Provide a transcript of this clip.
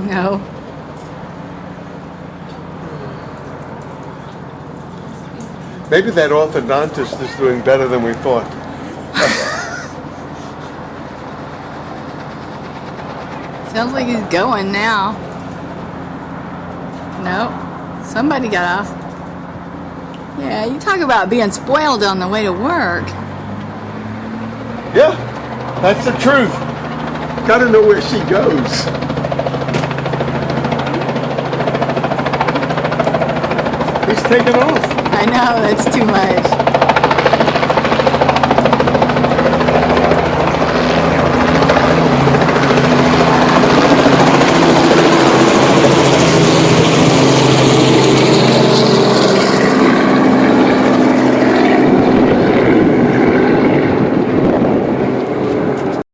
No. Maybe that orthodontist is doing better than we thought. Sounds like he's going now. Nope. Somebody got off. Yeah, you talk about being spoiled on the way to work. Yeah, that's the truth. Gotta know where she goes. He's taking off. I know, that's too much.